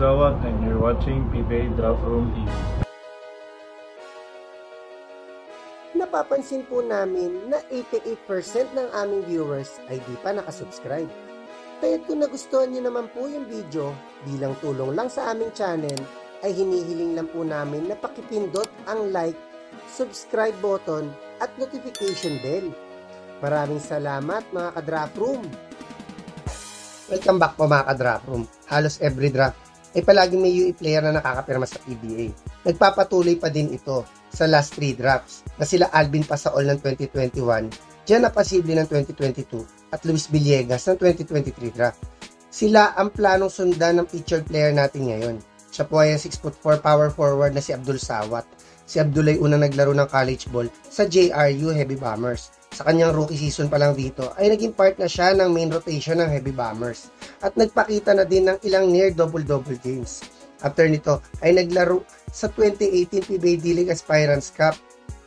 Zawat and you're watching PBA Draft Room TV. Napapansin po namin na 88% ng aming viewers ay di pa nakasubscribe. Kaya kung nagustuhan niyo naman po yung video bilang tulong lang sa aming channel, ay hinihiling lang po namin na pakipindot ang like, subscribe button at notification bell. Maraming salamat mga ka-Draft Room! Welcome back po mga ka-Draft Room. Halos every draft ay palaging may UE player na nakakapirma sa PBA. Nagpapatuloy pa din ito sa last 3 drafts na sila Alvin Pasaol ng 2021, Gian Apacible ng 2022 at Luis Villegas ng 2023 draft. Sila ang planong sundan ng featured player natin ngayon. Siya po ay ang 6'4" power forward na si Abdul Sawat. Si Abdul ay unang naglaro ng college ball sa JRU Heavy Bombers. Sa kanyang rookie season pa lang dito ay naging part na siya ng main rotation ng Heavy Bombers at nagpakita na din ng ilang near double-double games. After nito ay naglaro sa 2018 PBA D-League Aspirants Cup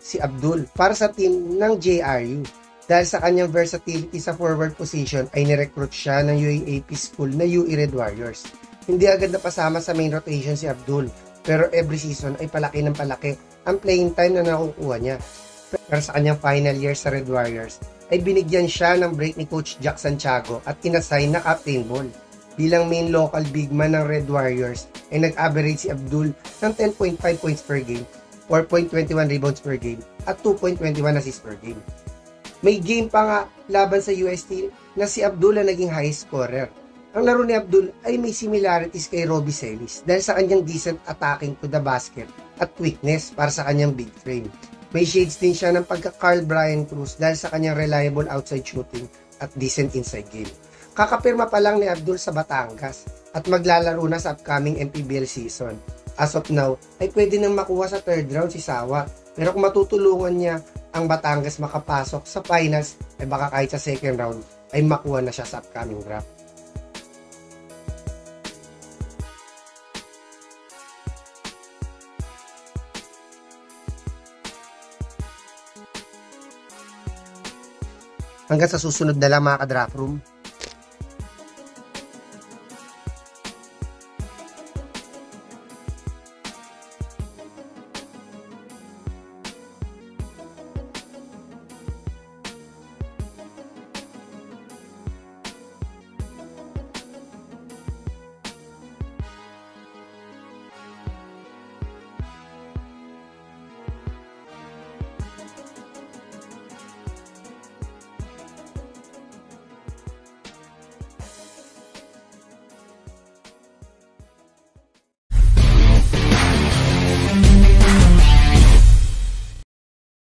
si Abdul para sa team ng JRU. Dahil sa kanyang versatility sa forward position ay nirecruit siya ng UAAP school na UE Red Warriors. Hindi agad napasama sa main rotation si Abdul pero every season ay palaki ng palaki ang playing time na nakukuha niya. Pero sa kanyang final year sa Red Warriors ay binigyan siya ng break ni Coach Jack Santiago at inassign na captain ball. Bilang main local big man ng Red Warriors ay nag-average si Abdul ng 10.5 points per game, 4.21 rebounds per game at 2.21 assists per game. May game pa nga laban sa UST na si Abdul ang naging high scorer. Ang laro ni Abdul ay may similarities kay Robbie Celis dahil sa kanyang decent attacking to the basket at quickness para sa kanyang big frame. May shades din siya ng pagka-Carl Brian Cruz dahil sa kanyang reliable outside shooting at decent inside game. Kakapirma pa lang ni Abdul sa Batangas at maglalaro na sa upcoming MPBL season. As of now, ay pwede nang makuha sa 3rd round si Sawa. Pero kung matutulungan niya ang Batangas makapasok sa finals, ay baka kahit sa 2nd round ay makuha na siya sa upcoming draft. Hanggang sa susunod na lang mga ka-Draft Room.